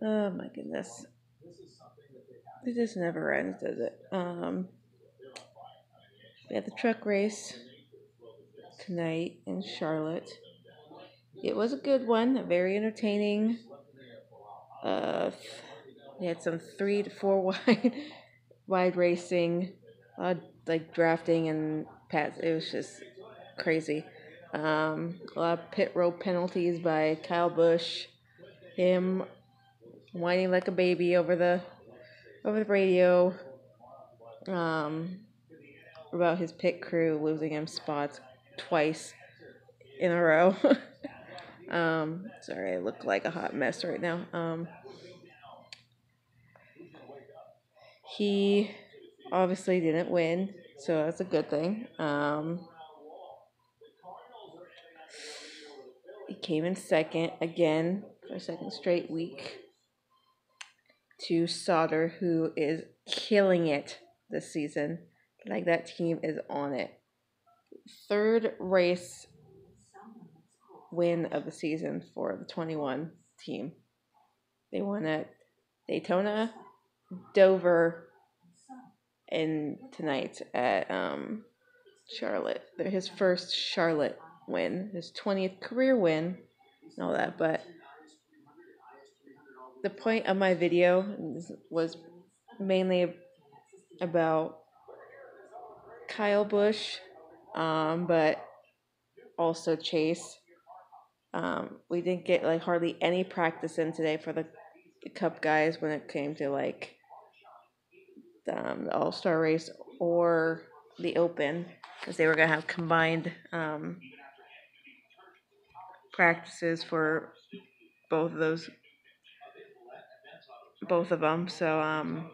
Oh my goodness. It just never ends, does it? We had the truck race tonight in Charlotte. It was a good one, very entertaining. Uh, we had some 3 to 4 wide racing, like drafting and pads. It was just crazy. A lot of pit road penalties by Kyle Busch. Him whining like a baby over the radio. Um, about his pit crew losing him spots twice in a row. Sorry, I look like a hot mess right now. He obviously didn't win, so that's a good thing. He came in second again for a second straight week to Sauter, who is killing it this season. Like, that team is on it. Third race win of the season for the 21 team. They won at Daytona, Dover, and tonight at Charlotte. They're his first Charlotte win, his 20th career win, and all that. But the point of my video was mainly about Kyle Busch, but also Chase. We didn't get like hardly any practice in today for the Cup guys when it came to like the All-Star race or the Open, because they were gonna have combined practices for both of those, both of them. So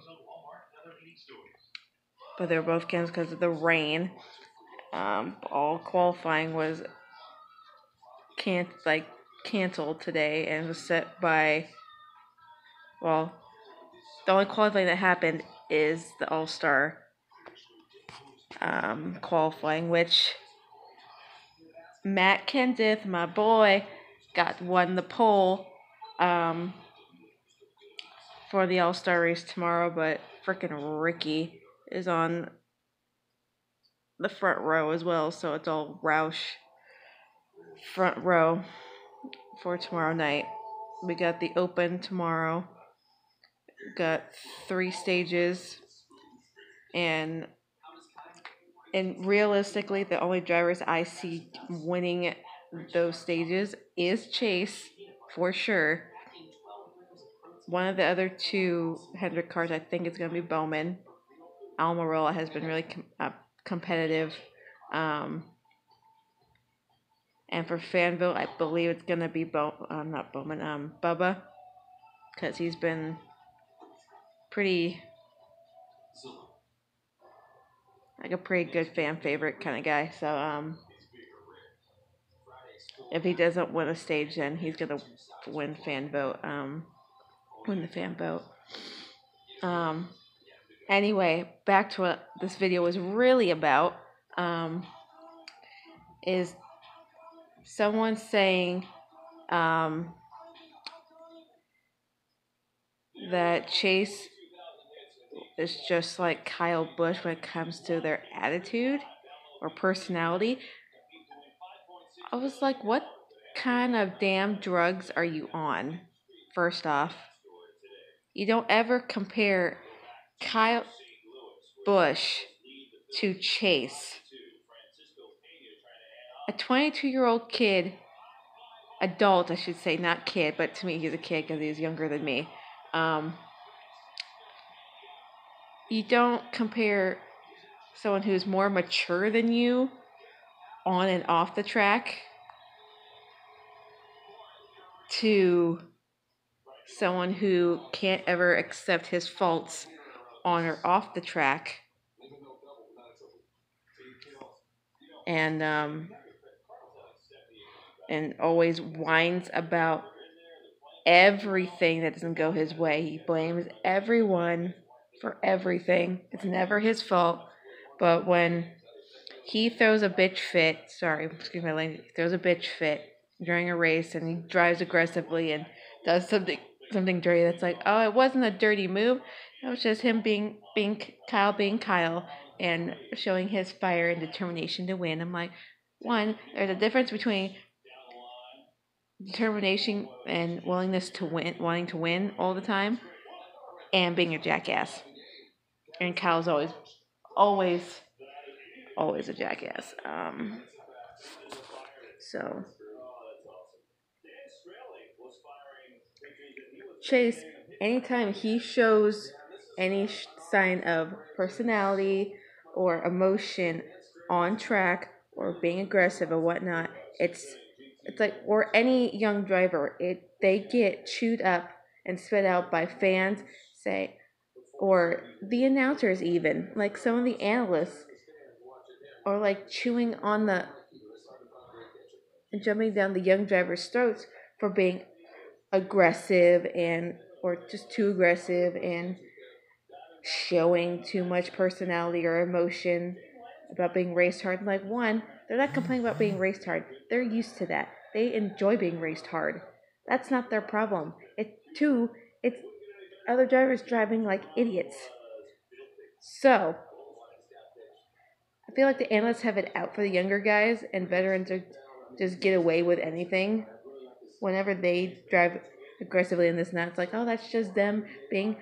but they were both canceled because of the rain. All qualifying was canceled today and was set by, well, the only qualifying that happened is the All-Star qualifying, which Matt Kenseth, my boy, won the pole for the All-Star race tomorrow, but freaking Ricky is on the front row as well, so it's all Roush front row for tomorrow night. We got the Open tomorrow. Got 3 stages, and realistically, the only drivers I see winning those stages is Chase, for sure. One of the other 2 Hendrick cars, I think it's going to be Bowman. Almirola has been really competitive. And for fan vote, I believe it's going to be not Bowman, Bubba, because he's been pretty, like a pretty good fan favorite kind of guy. So if he doesn't win a stage, then he's gonna win fan vote. Win the fan vote. Anyway, back to what this video was really about. Is someone saying that Chase is just like Kyle Busch when it comes to their attitude or personality. I was like, what kind of damn drugs are you on? First off, you don't ever compare Kyle Busch to Chase. A 22-year-old kid, adult I should say, not kid, but to me he's a kid because he's younger than me. You don't compare someone who's more mature than you on and off the track to someone who can't ever accept his faults on or off the track. And always whines about everything that doesn't go his way. He blames everyone for everything. It's never his fault. But when he throws a bitch fit, excuse my language, throws a bitch fit during a race and he drives aggressively and does something something dirty that's like, oh, it wasn't a dirty move. It was just him being Kyle being Kyle and showing his fire and determination to win. I'm like, one, there's a difference between determination and willingness to win, wanting to win all the time, and being a jackass. And Kyle's always, always a jackass. So Chase, anytime he shows any sign of personality or emotion on track or being aggressive or whatnot, it's like, or any young driver, they get chewed up and spit out by fans, say, or the announcers even, like some of the analysts are like chewing on the and jumping down the young driver's throats for being aggressive and or just too aggressive and showing too much personality or emotion about being raced hard. Like, one, they're not complaining about being raced hard. They're used to that. They enjoy being raced hard. That's not their problem. Two, it's other drivers driving like idiots. So I feel like the analysts have it out for the younger guys, and veterans are just get away with anything. Whenever they drive aggressively in this and that, it's like, oh, that's just them being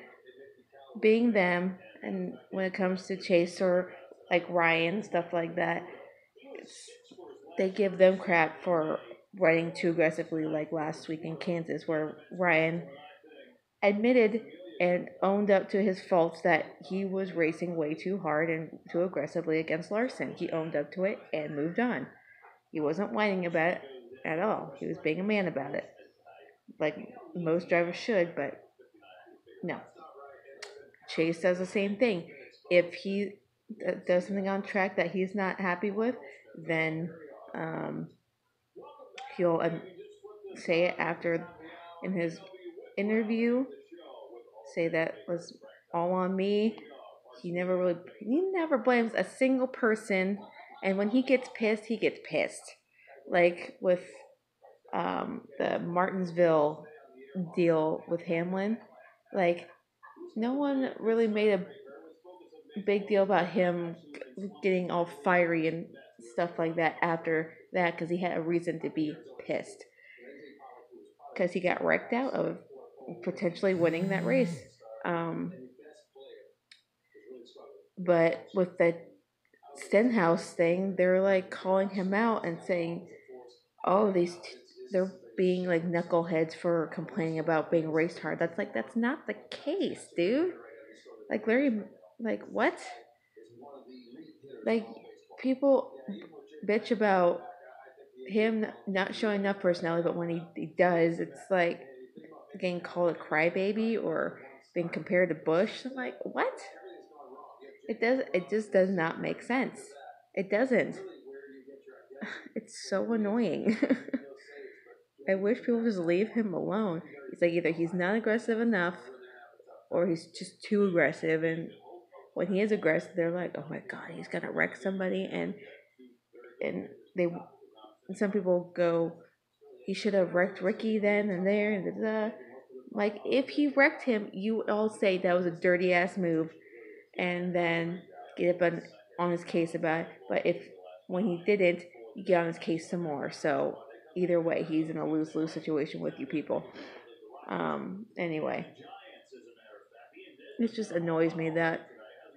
them. And when it comes to Chase or like Ryan, stuff like that, they give them crap for riding too aggressively, like last week in Kansas, where Ryan admitted and owned up to his faults that he was racing way too hard and too aggressively against Larson. He owned up to it and moved on. He wasn't whining about it at all. He was being a man about it, like most drivers should, but no. Chase does the same thing. If he does something on track that he's not happy with, then he'll say it after in his interview. Say that was all on me. He never blames a single person, and when he gets pissed, he gets pissed. Like with the Martinsville deal with Hamlin, like no one really made a big deal about him getting all fiery and stuff like that after that because he had a reason to be pissed because he got wrecked out of potentially winning that race. But with the Stenhouse thing, they're like calling him out and saying, "Oh, they're being like knuckleheads for complaining about being raced hard." That's not the case, dude. Like Larry, like what? Like people bitch about him not showing enough personality, but when he does, it's like getting called a crybaby or being compared to Bush. I'm like, what? It just does not make sense. It doesn't. It's so annoying. I wish people just leave him alone. It's like either he's not aggressive enough or he's just too aggressive, and when he is aggressive they're like, oh my god, he's gonna wreck somebody, and they and some people go, he should have wrecked Ricky then and there and da, da, da. Like if he wrecked him, you all say that was a dirty ass move and then get up on his case about it. But if when he didn't, you get on his case some more. So either way, he's in a lose-lose situation with you people. Anyway, it just annoys me that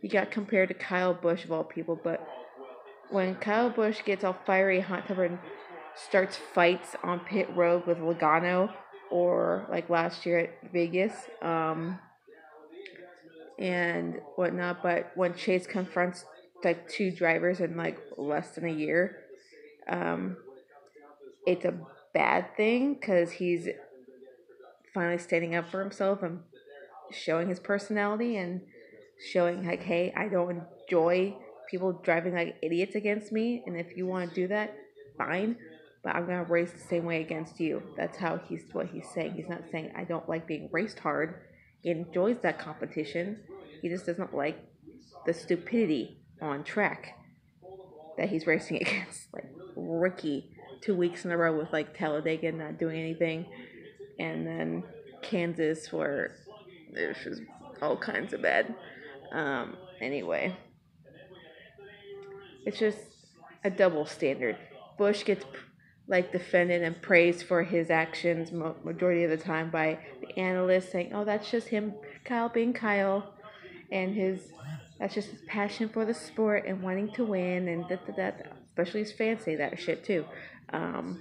he got compared to Kyle Busch of all people. But when Kyle Busch gets all fiery, hot tempered, and starts fights on pit road with Logano, or like last year at Vegas, and whatnot. But when Chase confronts like two drivers in like less than a year, um, it's a bad thing because he's finally standing up for himself and showing his personality and showing like, hey, I don't enjoy people driving like idiots against me, and if you want to do that, fine, but I'm gonna race the same way against you. That's what he's saying. He's not saying I don't like being raced hard. He enjoys that competition. He just doesn't like the stupidity on track that he's racing against. Like Ricky, 2 weeks in a row with like Talladega not doing anything, and then Kansas where there's just all kinds of bad. Anyway, it's just a double standard. Bush gets like defended and praised for his actions majority of the time by the analysts saying, "Oh, that's just him, Kyle being Kyle, and his that's just his passion for the sport and wanting to win and that." Especially his fans say that shit too. Um,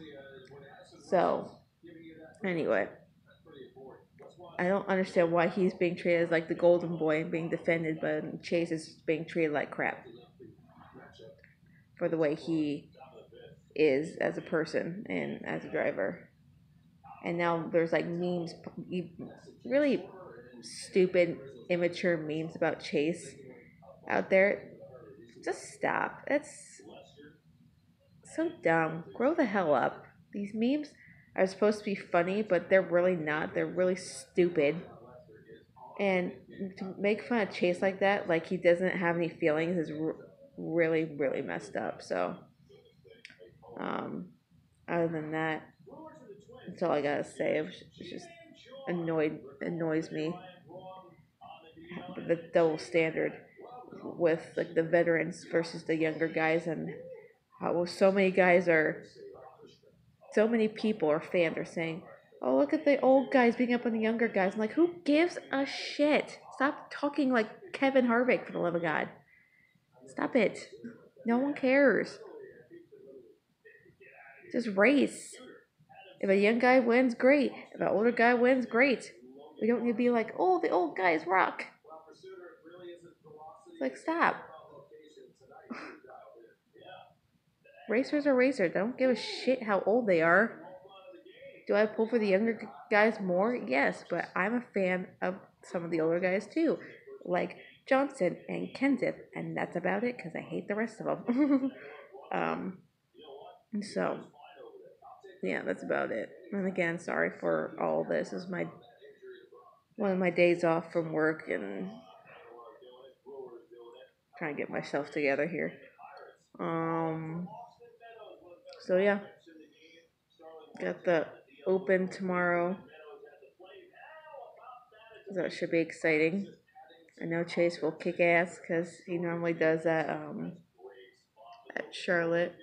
so anyway, I don't understand why he's being treated as like the golden boy and being defended, but Chase is being treated like crap for the way he is as a person and as a driver. And now there's like memes, really stupid, immature memes about Chase out there. Just stop. That's so dumb. Grow the hell up. These memes are supposed to be funny, but they're really not. They're really stupid. And to make fun of Chase like that, like he doesn't have any feelings, is really, really messed up. So, um, other than that, that's all I gotta say. It's just annoys me the double standard with like the veterans versus the younger guys, and how so many people or fans are saying, "Oh, look at the old guys beating up on the younger guys." I'm like, who gives a shit? Stop talking like Kevin Harvick, for the love of God. Stop it. No one cares. Just race. If a young guy wins, great. If an older guy wins, great. We don't need to be like, "Oh, the old guys rock." It's like, stop. Racers are racers. I don't give a shit how old they are. Do I pull for the younger guys more? Yes, but I'm a fan of some of the older guys too, like Johnson and Kenseth, and that's about it because I hate the rest of them. um, so yeah, that's about it. And again, sorry for all this. This is my one of my days off from work and trying to get myself together here. Um, so yeah, got the Open tomorrow. That should be exciting. I know Chase will kick ass because he normally does that at Charlotte,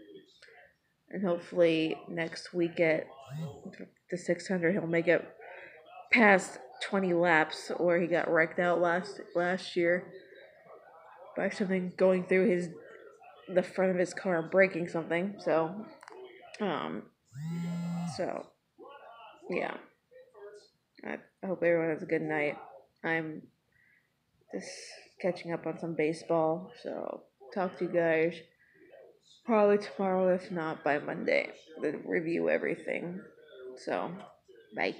and hopefully next week at the 600 he'll make it past 20 laps, or he got wrecked out last year by something going through the front of his car and breaking something. Um, so yeah, I hope everyone has a good night. I'm just catching up on some baseball, so talk to you guys probably tomorrow, if not by Monday, to review everything. So, bye.